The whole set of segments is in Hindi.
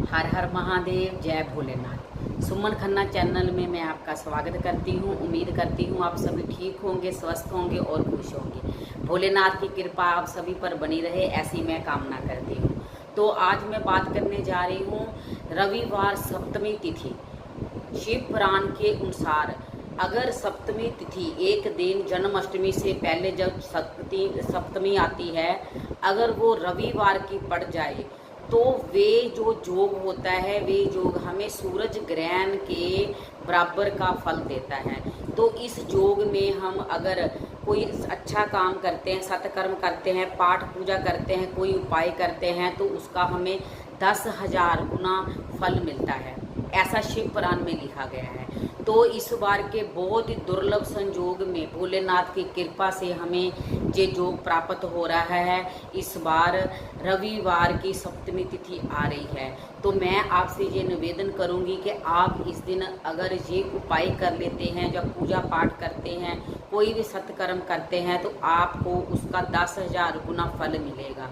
हर हर महादेव, जय भोलेनाथ। सुमन खन्ना चैनल में मैं आपका स्वागत करती हूँ। उम्मीद करती हूँ आप सभी ठीक होंगे, स्वस्थ होंगे और खुश होंगे। भोलेनाथ की कृपा आप सभी पर बनी रहे, ऐसी मैं कामना करती हूँ। तो आज मैं बात करने जा रही हूँ रविवार सप्तमी तिथि। शिव पुराण के अनुसार अगर सप्तमी तिथि एक दिन जन्माष्टमी से पहले जब सप्तमी आती है, अगर वो रविवार की पड़ जाए तो वे जो योग होता है, वे योग हमें सूरज ग्रहण के बराबर का फल देता है। तो इस योग में हम अगर कोई अच्छा काम करते हैं, सत्कर्म करते हैं, पाठ पूजा करते हैं, कोई उपाय करते हैं, तो उसका हमें 10,000 गुना फल मिलता है, ऐसा शिव पुराण में लिखा गया है। तो इस बार के बहुत ही दुर्लभ संयोग में भोलेनाथ की कृपा से हमें ये योग प्राप्त हो रहा है। इस बार रविवार की सप्तमी तिथि आ रही है, तो मैं आपसे ये निवेदन करूंगी कि आप इस दिन अगर ये उपाय कर लेते हैं, जब पूजा पाठ करते हैं, कोई भी सत्कर्म करते हैं, तो आपको उसका 10,000 गुना फल मिलेगा।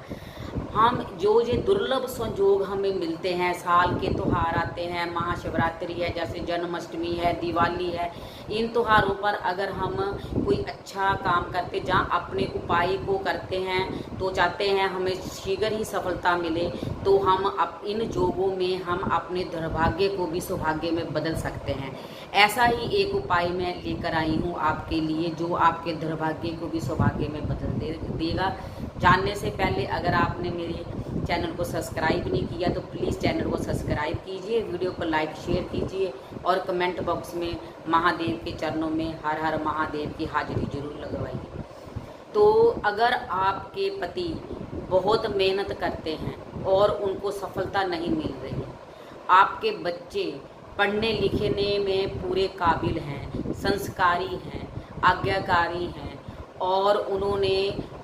हम जो ये दुर्लभ संयोग हमें मिलते हैं, साल के त्यौहार आते हैं, महाशिवरात्रि है, जैसे जन्माष्टमी है, दिवाली है, इन त्योहारों पर अगर हम कोई अच्छा काम करते, जहाँ अपने उपाय को करते हैं, तो चाहते हैं हमें शीघ्र ही सफलता मिले, तो हम इन योगों में हम अपने दुर्भाग्य को भी सौभाग्य में बदल सकते हैं। ऐसा ही एक उपाय मैं लेकर आई हूँ आपके लिए, जो आपके दुर्भाग्य को भी सौभाग्य में बदल देगा। जानने से पहले अगर आपने मेरे चैनल को सब्सक्राइब नहीं किया तो प्लीज़ चैनल को सब्सक्राइब कीजिए, वीडियो को लाइक शेयर कीजिए और कमेंट बॉक्स में महादेव के चरणों में हर हर महादेव की हाजिरी जरूर लगवाइए। तो अगर आपके पति बहुत मेहनत करते हैं और उनको सफलता नहीं मिल रही, आपके बच्चे पढ़ने लिखने में पूरे काबिल हैं, संस्कारी हैं, आज्ञाकारी हैं और उन्होंने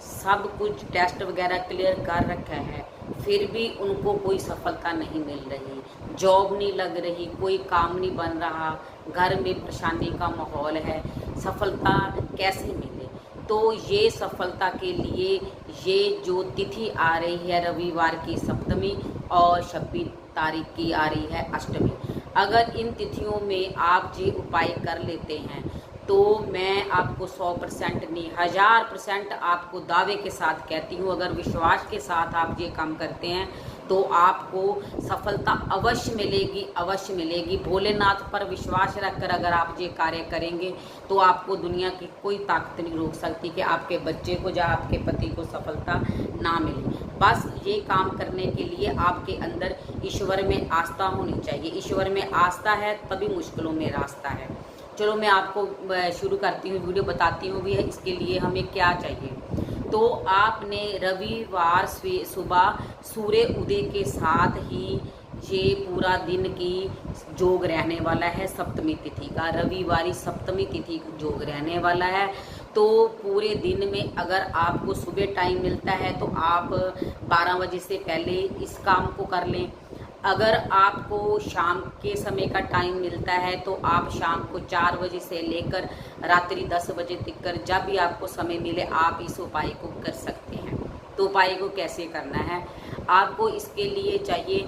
सब कुछ टेस्ट वगैरह क्लियर कर रखा है, फिर भी उनको कोई सफलता नहीं मिल रही, जॉब नहीं लग रही, कोई काम नहीं बन रहा, घर में परेशानी का माहौल है, सफलता कैसे मिले? तो ये सफलता के लिए ये जो तिथि आ रही है रविवार की सप्तमी और 26 तारीख की आ रही है अष्टमी, अगर इन तिथियों में आप ये उपाय कर लेते हैं तो मैं आपको 100% नहीं 1000% आपको दावे के साथ कहती हूँ, अगर विश्वास के साथ आप ये काम करते हैं तो आपको सफलता अवश्य मिलेगी, अवश्य मिलेगी। भोलेनाथ पर विश्वास रखकर अगर आप ये कार्य करेंगे तो आपको दुनिया की कोई ताकत नहीं रोक सकती कि आपके बच्चे को या आपके पति को सफलता ना मिले। बस ये काम करने के लिए आपके अंदर ईश्वर में आस्था होनी चाहिए। ईश्वर में आस्था है तभी मुश्किलों में रास्ता है। चलो मैं आपको शुरू करती हूँ, वीडियो बताती हूँ भी है इसके लिए हमें क्या चाहिए। तो आपने रविवार सुबह सूर्य उदय के साथ ही ये पूरा दिन की योग रहने वाला है, सप्तमी तिथि का रविवारी सप्तमी तिथि योग रहने वाला है। तो पूरे दिन में अगर आपको सुबह टाइम मिलता है तो आप 12 बजे से पहले इस काम को कर लें। अगर आपको शाम के समय का टाइम मिलता है तो आप शाम को 4 बजे से लेकर रात्रि 10 बजे तक जब भी आपको समय मिले आप इस उपाय को कर सकते हैं। तो उपाय को कैसे करना है? आपको इसके लिए चाहिए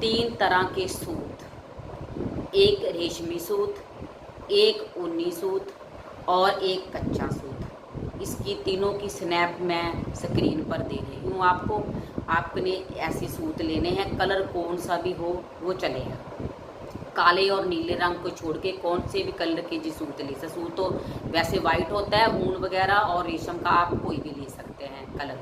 3 तरह के सूत, एक रेशमी सूत, एक ऊनी सूत और एक कच्चा सूत। इसकी तीनों की स्नैप मैं स्क्रीन पर दे रही हूँ आपको। आपने ऐसे सूत लेने हैं, कलर कौन सा भी हो वो चलेगा, काले और नीले रंग को छोड़ के कौन से भी कलर के जी सूत ले सकते। सूत तो वैसे वाइट होता है, ऊन वगैरह और रेशम का आप कोई भी ले सकते हैं कलर।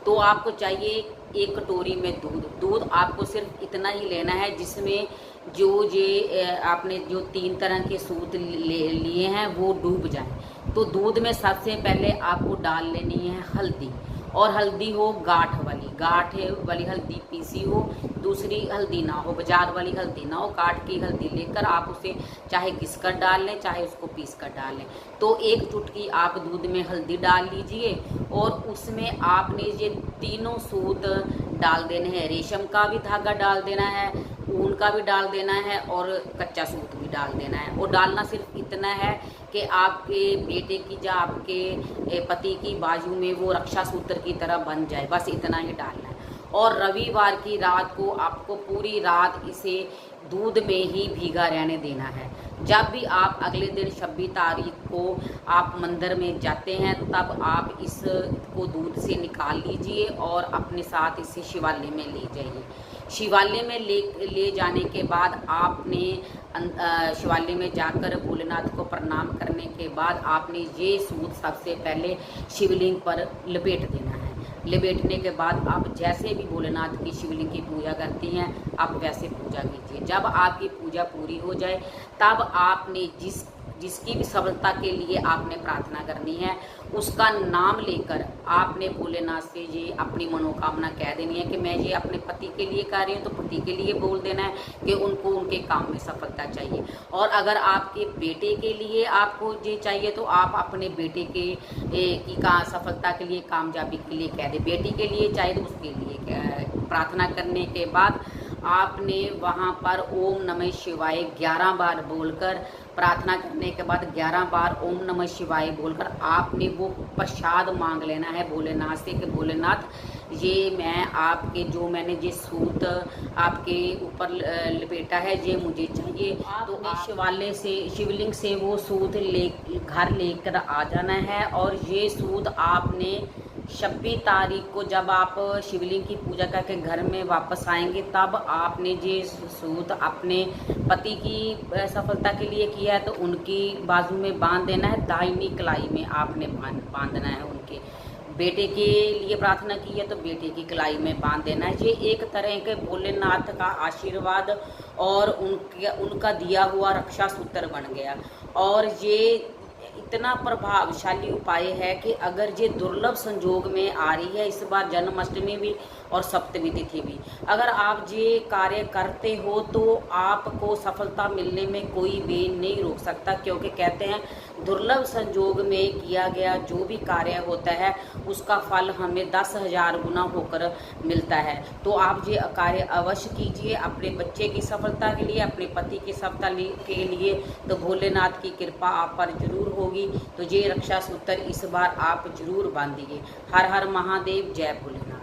तो आपको चाहिए एक कटोरी में दूध आपको सिर्फ इतना ही लेना है जिसमें जो ये आपने जो 3 तरह के सूत लिए हैं वो डूब जाए। तो दूध में सबसे पहले आपको डाल लेनी है हल्दी, और हल्दी हो गाठ वाली हल्दी पीसी हो, दूसरी हल्दी ना हो, बाजार वाली हल्दी ना हो, गाठ की हल्दी लेकर आप उसे चाहे घिस कर डाल लें चाहे उसको पीस कर डाल लें। तो एक चुटकी आप दूध में हल्दी डाल लीजिए और उसमें आपने ये तीनों सूत डाल देने हैं। रेशम का भी धागा डाल देना है, ऊन का भी डाल देना है और कच्चा सूत भी डाल देना है। और डालना सिर्फ इतना है कि आपके बेटे की या आपके पति की बाजू में वो रक्षा सूत्र की तरह बन जाए, बस इतना ही डालना है। और रविवार की रात को आपको पूरी रात इसे दूध में ही भीगा रहने देना है। जब भी आप अगले दिन 26 तारीख को आप मंदिर में जाते हैं तब आप इसको दूध से निकाल लीजिए और अपने साथ इसे शिवालय में ले जाइए। शिवालय में ले जाने के बाद आपने शिवालय में जाकर भोलेनाथ को प्रणाम करने के बाद आपने ये सूद सबसे पहले शिवलिंग पर लपेट देना है। लपेटने के बाद आप जैसे भी भोलेनाथ की शिवलिंग की पूजा करती हैं आप वैसे पूजा कीजिए। जब आपकी पूजा पूरी हो जाए तब आपने जिसकी भी सफलता के लिए आपने प्रार्थना करनी है उसका नाम लेकर आपने भोलेनाथ से ये अपनी मनोकामना कह देनी है कि मैं ये अपने पति के लिए कर रही हूँ, तो पति के लिए बोल देना है कि उनको उनके काम में सफलता चाहिए। और अगर आपके बेटे के लिए आपको ये चाहिए तो आप अपने बेटे की सफलता के लिए, कामयाबी के लिए कह दें। बेटी के लिए चाहिए तो उसके लिए प्रार्थना करने के बाद आपने वहाँ पर ओम नमः शिवाय 11 बार बोलकर, प्रार्थना करने के बाद 11 बार ओम नमः शिवाय बोलकर आपने वो प्रसाद मांग लेना है भोलेनाथ से कि भोलेनाथ ये मैं आपके जो मैंने ये सूत आपके ऊपर लपेटा है ये मुझे चाहिए। तो आप शिवालय से, शिवलिंग से वो सूत घर लेकर आ जाना है। और ये सूत आपने 26 तारीख को जब आप शिवलिंग की पूजा करके घर में वापस आएंगे तब आपने ये सूत अपने पति की सफलता के लिए किया है तो उनकी बाजू में बांध देना है, दाहिनी कलाई में आपने बांधना है। उनके बेटे के लिए प्रार्थना की है तो बेटे की कलाई में बांध देना है। ये एक तरह के भोलेनाथ का आशीर्वाद और उनका दिया हुआ रक्षा सूत्र बन गया। और ये इतना प्रभावशाली उपाय है कि अगर ये दुर्लभ संजोग में आ रही है, इस बार जन्माष्टमी भी और सप्तमी तिथि भी, अगर आप ये कार्य करते हो तो आपको सफलता मिलने में कोई भी नहीं रोक सकता। क्योंकि कहते हैं दुर्लभ संजोग में किया गया जो भी कार्य होता है उसका फल हमें 10,000 गुना होकर मिलता है। तो आप ये कार्य अवश्य कीजिए अपने बच्चे की सफलता के लिए, अपने पति की सफलता के लिए। तो भोलेनाथ की कृपा आप पर जरूर होगी। तो ये रक्षा सूत्र इस बार आप जरूर बांधिए। हर हर महादेव, जय भोलेनाथ।